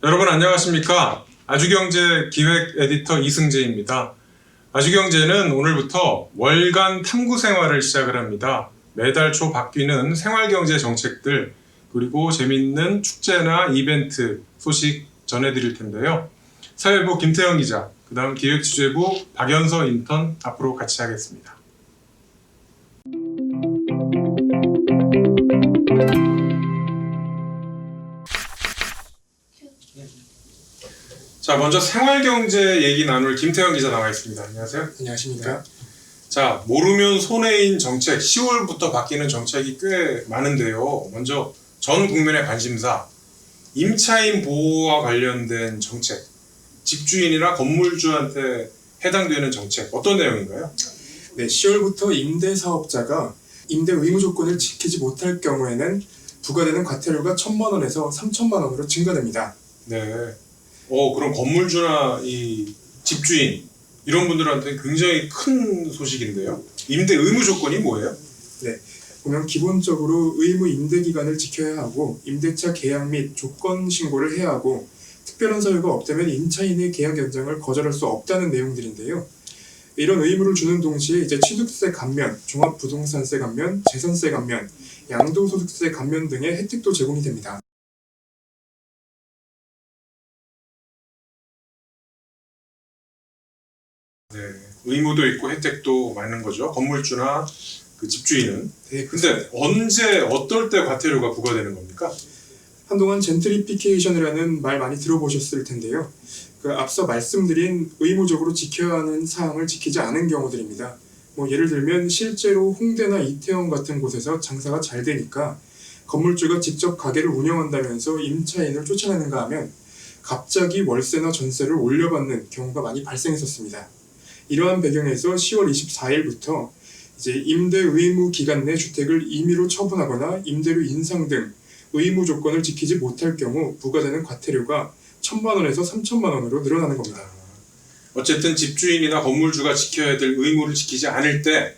여러분 안녕하십니까? 아주경제 기획 에디터 이승재입니다. 아주경제는 오늘부터 월간 탐구 생활을 시작을 합니다. 매달 초 바뀌는 생활경제 정책들 그리고 재밌는 축제나 이벤트 소식 전해드릴 텐데요. 사회부 김태형 기자, 그 다음 기획취재부 박연서 인턴 앞으로 같이 하겠습니다. 자, 먼저 생활경제 얘기 나눌 김태형 기자 나와 있습니다. 안녕하세요. 안녕하십니까. 자, 모르면 손해인 정책, 10월부터 바뀌는 정책이 꽤 많은데요. 먼저 전 국민의 관심사, 임차인 보호와 관련된 정책, 집주인이나 건물주한테 해당되는 정책, 어떤 내용인가요? 네, 10월부터 임대사업자가 임대 의무 조건을 지키지 못할 경우에는 부과되는 과태료가 1,000만 원에서 3,000만 원으로 증가됩니다. 네. 그럼 건물주나 이 집주인 이런 분들한테 굉장히 큰 소식인데요. 임대 의무 조건이 뭐예요? 네, 보면 기본적으로 의무 임대 기간을 지켜야 하고 임대차 계약 및 조건 신고를 해야 하고 특별한 사유가 없다면 임차인의 계약 연장을 거절할 수 없다는 내용들인데요. 이런 의무를 주는 동시에 이제 취득세 감면, 종합부동산세 감면, 재산세 감면, 양도소득세 감면 등의 혜택도 제공이 됩니다. 네, 의무도 있고 혜택도 많은 거죠. 건물주나 그 집주인은. 네, 근데 언제 어떨 때 과태료가 부과되는 겁니까? 한동안 젠트리피케이션이라는 말 많이 들어보셨을 텐데요. 앞서 말씀드린 의무적으로 지켜야 하는 사항을 지키지 않은 경우들입니다. 예를 들면 실제로 홍대나 이태원 같은 곳에서 장사가 잘 되니까 건물주가 직접 가게를 운영한다면서 임차인을 쫓아내는가 하면 갑자기 월세나 전세를 올려받는 경우가 많이 발생했었습니다. 이러한 배경에서 10월 24일부터 이제 임대 의무 기간 내 주택을 임의로 처분하거나 임대료 인상 등 의무 조건을 지키지 못할 경우 부과되는 과태료가 1,000만 원에서 3,000만 원으로 늘어나는 겁니다. 어쨌든 집주인이나 건물주가 지켜야 될 의무를 지키지 않을 때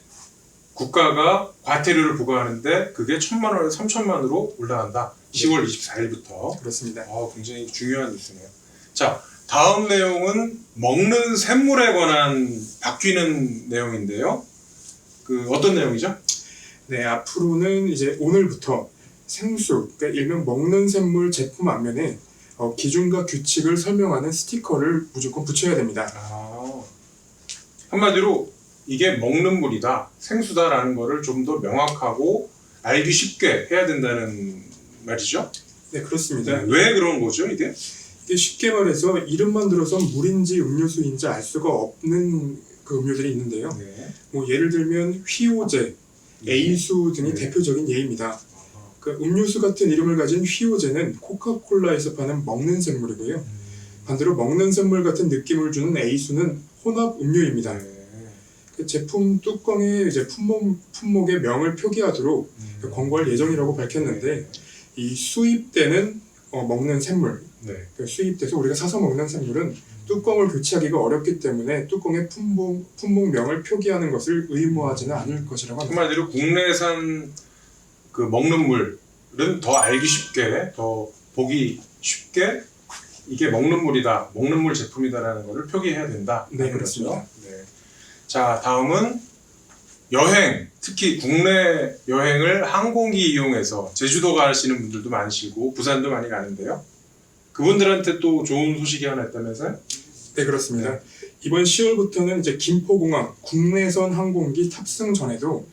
국가가 과태료를 부과하는데 그게 1,000만 원에서 3,000만 원으로 올라간다. 10월 24일부터. 그렇습니다. 굉장히 중요한 뉴스네요. 자, 다음 내용은 먹는 샘물에 관한 바뀌는 내용인데요. 어떤 내용이죠? 네, 앞으로는 이제 오늘부터 생수, 그러니까 일명 먹는 샘물 제품 앞면에 기준과 규칙을 설명하는 스티커를 무조건 붙여야 됩니다. 한마디로 이게 먹는 물이다, 생수다라는 거를 좀 더 명확하고 알기 쉽게 해야 된다는 말이죠? 네, 그렇습니다. 왜 그런 거죠, 이게? 이게 쉽게 말해서 이름만 들어서 물인지 음료수인지 알 수가 없는 그 음료들이 있는데요. 네. 예를 들면 휘오제, 에이수 등이 네. 대표적인 예입니다. 음료수 같은 이름을 가진 휘오제는 코카콜라에서 파는 먹는 샘물이고요. 반대로 먹는 샘물 같은 느낌을 주는 에이수는 혼합 음료입니다. 제품 뚜껑에 이제 품목의 명을 표기하도록 권고할 예정이라고 밝혔는데 이 수입되는 먹는 샘물, 수입돼서 우리가 사서 먹는 샘물은 뚜껑을 교체하기가 어렵기 때문에 뚜껑에 품목명을 표기하는 것을 의무화하지는 않을 것이라고 합니다. 한마디로 국내산 그 먹는 물은 더 알기 쉽게, 더 보기 쉽게 이게 먹는 물이다, 먹는 물 제품이다라는 것을 표기해야 된다. 네, 그렇습니다. 네. 자, 다음은 여행, 특히 국내 여행을 항공기 이용해서 제주도 가시는 분들도 많으시고 부산도 많이 가는데요. 그분들한테 또 좋은 소식이 하나 있다면서요? 네, 그렇습니다. 이번 10월부터는 이제 김포공항 국내선 항공기 탑승 전에도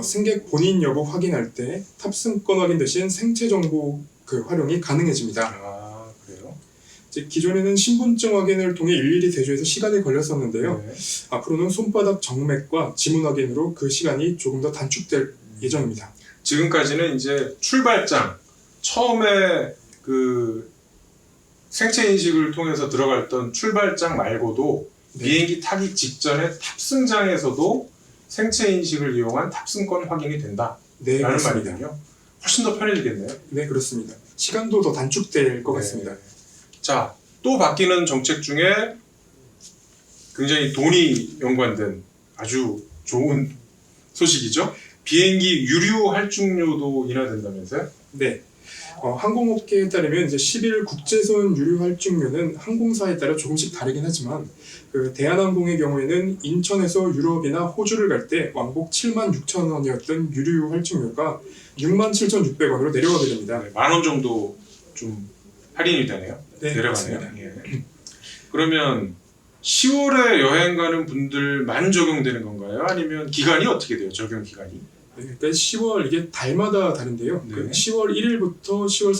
승객 본인 여부 확인할 때 탑승권 확인 대신 생체 정보 활용이 가능해집니다. 그래요? 이제 기존에는 신분증 확인을 통해 일일이 대조해서 시간이 걸렸었는데요. 네. 앞으로는 손바닥 정맥과 지문 확인으로 그 시간이 조금 더 단축될 예정입니다. 지금까지는 이제 출발장, 처음에 생체 인식을 통해서 들어갔던 출발장 말고도 비행기 타기 직전에 탑승장에서도 생체 인식을 이용한 탑승권 확인이 된다라는 말이군요. 훨씬 더 편해지겠네요. 네, 그렇습니다. 시간도 더 단축될 것 같습니다. 자, 또 바뀌는 정책 중에 굉장히 돈이 연관된 아주 좋은 소식이죠. 비행기 유류 할증료도 인하된다면서요? 네. 항공업계에 따르면 이제 10일 국제선 유류 할증료는 항공사에 따라 조금씩 다르긴 하지만 그 대한항공의 경우에는 인천에서 유럽이나 호주를 갈 때 왕복 76,000원이었던 유류 할증료가 67,600원으로 내려가게 됩니다. 네, 10,000원 정도 좀 할인이 되네요. 네, 내려가네요. 맞습니다. 예. 그러면 10월에 여행 가는 분들만 적용되는 건가요? 아니면 기간이 어떻게 돼요? 적용 기간이? 네, 그러니까 10월 이게 달마다 다른데요. 네. 그 10월 1일부터 10월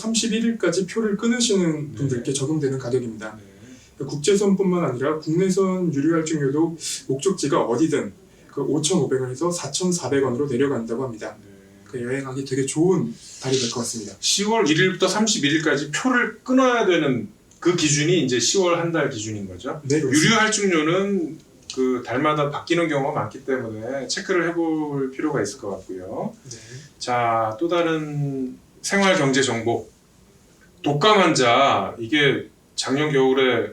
31일까지 표를 끊으시는 분들께 적용되는 가격입니다. 네. 국제선뿐만 아니라 국내선 유류 할증료도 목적지가 어디든 그 5,500원에서 4,400원으로 내려간다고 합니다. 네. 그 여행하기 되게 좋은 달이 될 것 같습니다. 10월 1일부터 31일까지 표를 끊어야 되는 그 기준이 이제 10월 한 달 기준인 거죠. 네, 그렇습니다. 유류 할증료는 그 달마다 바뀌는 경우가 많기 때문에 체크를 해볼 필요가 있을 것 같고요. 네. 자, 또 다른 생활 경제 정보. 독감 환자 이게 작년 겨울에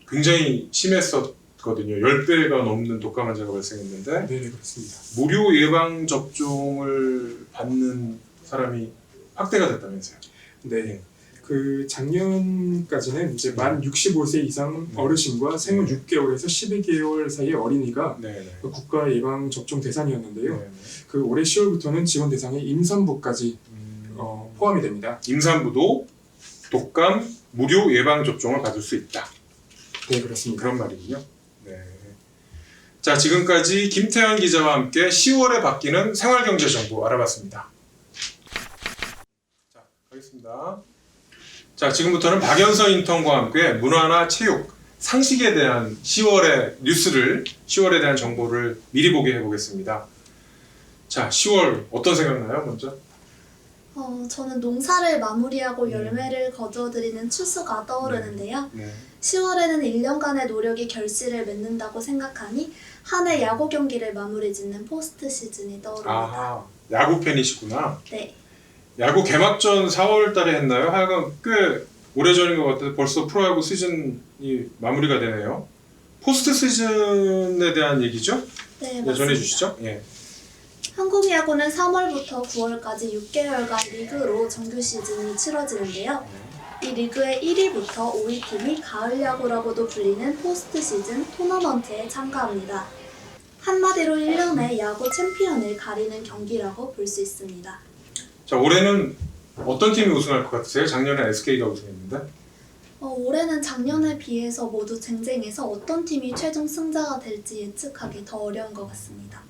굉장히 심했었거든요. 10배가 넘는 독감 환자가 발생했는데 네, 그렇습니다. 무료 예방 접종을 받는 사람이 확대가 됐다면서요. 네. 그 작년까지는 이제 만 65세 이상 어르신과 생후 6개월에서 12개월 사이의 어린이가 네. 그 국가 예방 접종 대상이었는데요. 네. 그 올해 10월부터는 지원 대상에 임산부까지 포함이 됩니다. 임산부도 독감 무료 예방 접종을 받을 수 있다. 네, 그렇습니다. 그런 말이군요. 네. 자, 지금까지 김태현 기자와 함께 10월에 바뀌는 생활경제 정보 알아봤습니다. 자, 가겠습니다. 자, 지금부터는 박연서 인턴과 함께 문화나 체육, 상식에 대한 10월의 뉴스를, 10월에 대한 정보를 미리 보게 해보겠습니다. 자, 10월 어떤 생각나요, 먼저? 저는 농사를 마무리하고 열매를 거두어들이는 추수가 떠오르는데요. 네. 10월에는 1년간의 노력이 결실을 맺는다고 생각하니 한 해 야구 경기를 마무리 짓는 포스트 시즌이 떠오릅니다. 아, 야구 팬이시구나. 네. 야구 개막전 4월 달에 했나요? 하여간 꽤 오래전인 것 같아서 벌써 프로야구 시즌이 마무리가 되네요. 포스트 시즌에 대한 얘기죠? 네, 네, 맞습니다. 전해주시죠. 예. 한국 야구는 3월부터 9월까지 6개월간 리그로 정규 시즌이 치러지는데요. 이 리그의 1위부터 5위 팀이 가을 야구라고도 불리는 포스트 시즌 토너먼트에 참가합니다. 한마디로 1년의 야구 챔피언을 가리는 경기라고 볼 수 있습니다. 자, 올해는 어떤 팀이 우승할 것 같으세요? 작년에 SK가 우승했는데. 올해는 작년에 비해서 모두 쟁쟁해서 어떤 팀이 최종 승자가 될지 예측하기 더 어려운 것 같습니다.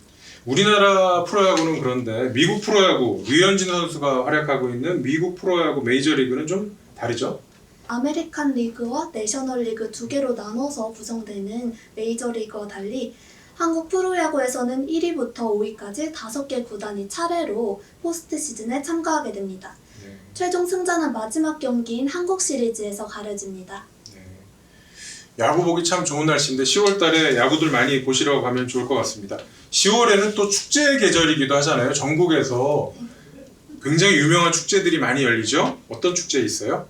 우리나라 프로야구는 그런데 미국 프로야구, 류현진 선수가 활약하고 있는 미국 프로야구 메이저리그는 좀 다르죠? 아메리칸 리그와 내셔널 리그 두 개로 나눠서 구성되는 메이저리그와 달리 한국 프로야구에서는 1위부터 5위까지 5개 구단이 차례로 포스트 시즌에 참가하게 됩니다. 네. 최종 승자는 마지막 경기인 한국 시리즈에서 가려집니다. 네. 야구 보기 참 좋은 날씨인데 10월 달에 야구들 많이 보시러 가면 좋을 것 같습니다. 10월에는 또 축제 계절이기도 하잖아요. 전국에서 굉장히 유명한 축제들이 많이 열리죠? 어떤 축제 있어요?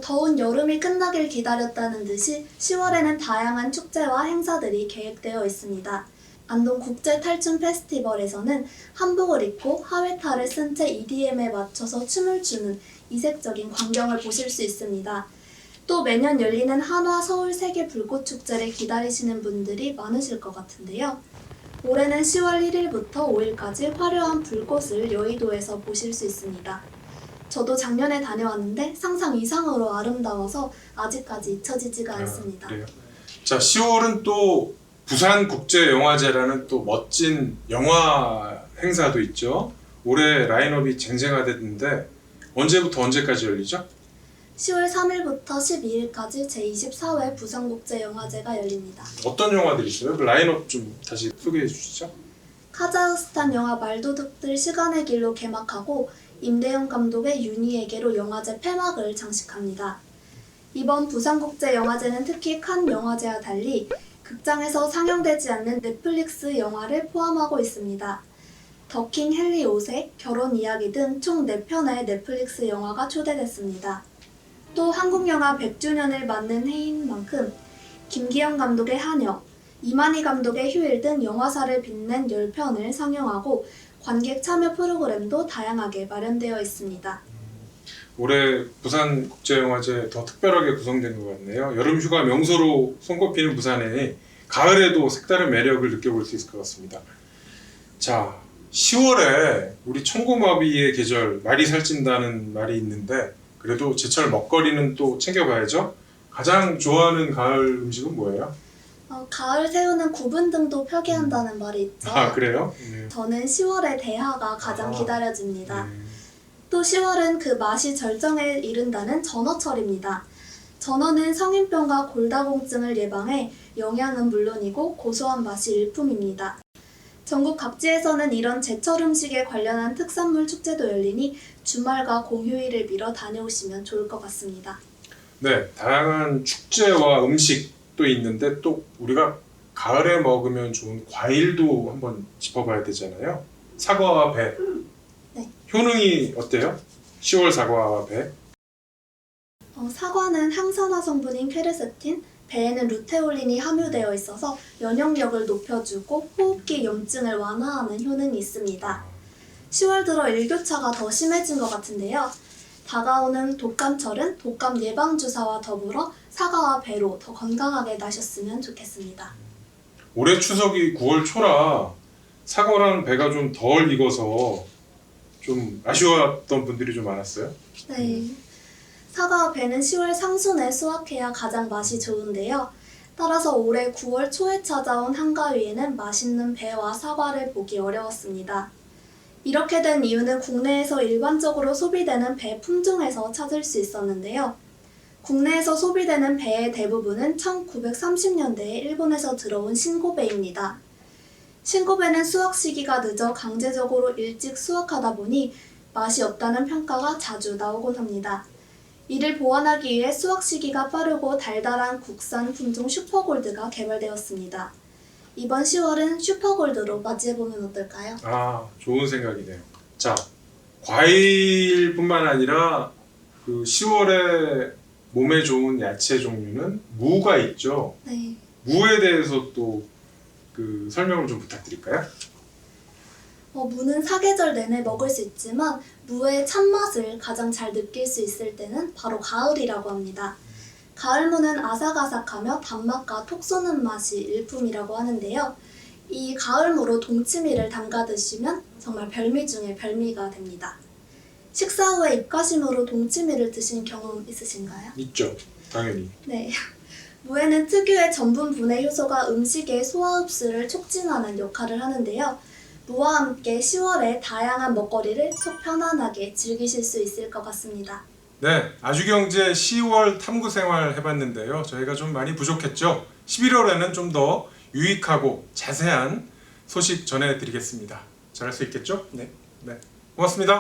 더운 여름이 끝나길 기다렸다는 듯이 10월에는 다양한 축제와 행사들이 계획되어 있습니다. 안동 국제 탈춤 페스티벌에서는 한복을 입고 하회탈을 쓴 채 EDM에 맞춰서 춤을 추는 이색적인 광경을 보실 수 있습니다. 또 매년 열리는 한화 서울 세계 불꽃 축제를 기다리시는 분들이 많으실 것 같은데요. 올해는 10월 1일부터 5일까지 화려한 불꽃을 여의도에서 보실 수 있습니다. 저도 작년에 다녀왔는데 상상 이상으로 아름다워서 아직까지 잊혀지지가 않습니다. 그래요. 자, 10월은 또 부산국제영화제라는 또 멋진 영화 행사도 있죠. 올해 라인업이 쟁쟁하댔는데 언제부터 언제까지 열리죠? 10월 3일부터 12일까지 제24회 부산국제영화제가 열립니다. 어떤 영화들이 있어요? 그 라인업 좀 다시 소개해 주시죠. 카자흐스탄 영화 말도둑들 시간의 길로 개막하고 임대영 감독의 윤희에게로 영화제 폐막을 장식합니다. 이번 부산국제영화제는 특히 칸 영화제와 달리 극장에서 상영되지 않는 넷플릭스 영화를 포함하고 있습니다. 더킹 헨리 5세, 결혼 이야기 등 총 4편의 넷플릭스 영화가 초대됐습니다. 또 한국영화 100주년을 맞는 해인 만큼 김기영 감독의 한여, 이만희 감독의 휴일 등 영화사를 빛낸 10편을 상영하고 관객 참여 프로그램도 다양하게 마련되어 있습니다. 올해 부산국제영화제 더 특별하게 구성된 것 같네요. 여름휴가 명소로 손꼽히는 부산에 가을에도 색다른 매력을 느껴볼 수 있을 것 같습니다. 자, 10월에 우리 청고마비의 계절, 말이 살찐다는 말이 있는데 그래도 제철 먹거리는 또 챙겨봐야죠. 가장 좋아하는 가을 음식은 뭐예요? 가을 새우는 구분 등도 표기한다는 말이 있죠. 아, 그래요? 네. 저는 10월의 대하가 가장 아, 기다려집니다. 또 10월은 그 맛이 절정에 이른다는 전어철입니다. 전어는 성인병과 골다공증을 예방해 영양은 물론이고 고소한 맛이 일품입니다. 전국 각지에서는 이런 제철 음식에 관련한 특산물 축제도 열리니 주말과 공휴일을 미뤄 다녀오시면 좋을 것 같습니다. 네, 다양한 축제와 음식도 있는데 또 우리가 가을에 먹으면 좋은 과일도 한번 짚어봐야 되잖아요. 사과와 배. 네. 효능이 어때요? 10월 사과와 배. 사과는 항산화 성분인 퀘르세틴, 배에는 루테올린이 함유되어 있어서 면역력을 높여주고 호흡기 염증을 완화하는 효능이 있습니다. 10월 들어 일교차가 더 심해진 것 같은데요. 다가오는 독감철은 독감 예방주사와 더불어 사과와 배로 더 건강하게 나셨으면 좋겠습니다. 올해 추석이 9월 초라 사과랑 배가 좀 덜 익어서 좀 아쉬웠던 분들이 좀 많았어요. 네. 사과와 배는 10월 상순에 수확해야 가장 맛이 좋은데요. 따라서 올해 9월 초에 찾아온 한가위에는 맛있는 배와 사과를 보기 어려웠습니다. 이렇게 된 이유는 국내에서 일반적으로 소비되는 배 품종에서 찾을 수 있었는데요. 국내에서 소비되는 배의 대부분은 1930년대에 일본에서 들어온 신고배입니다. 신고배는 수확 시기가 늦어 강제적으로 일찍 수확하다 보니 맛이 없다는 평가가 자주 나오곤 합니다. 이를 보완하기 위해 수확 시기가 빠르고 달달한 국산 품종 슈퍼골드가 개발되었습니다. 이번 10월은 슈퍼골드로 맞이해보면 어떨까요? 아, 좋은 생각이네요. 자, 과일뿐만 아니라 그 10월에 몸에 좋은 야채 종류는 무가 있죠. 네. 무에 대해서 또 그 설명을 좀 부탁드릴까요? 무는 사계절 내내 먹을 수 있지만 무의 참맛을 가장 잘 느낄 수 있을 때는 바로 가을이라고 합니다. 가을무는 아삭아삭하며 단맛과 톡 쏘는 맛이 일품이라고 하는데요. 이 가을무로 동치미를 담가 드시면 정말 별미 중에 별미가 됩니다. 식사 후에 입가심으로 동치미를 드신 경험 있으신가요? 있죠, 당연히. 네. 무에는 특유의 전분 분해 효소가 음식의 소화 흡수를 촉진하는 역할을 하는데요. 무와 함께 10월에 다양한 먹거리를 속 편안하게 즐기실 수 있을 것 같습니다. 네, 아주경제 10월 탐구 생활 해봤는데요. 저희가 좀 많이 부족했죠. 11월에는 좀 더 유익하고 자세한 소식 전해드리겠습니다. 잘할 수 있겠죠? 네. 네, 고맙습니다.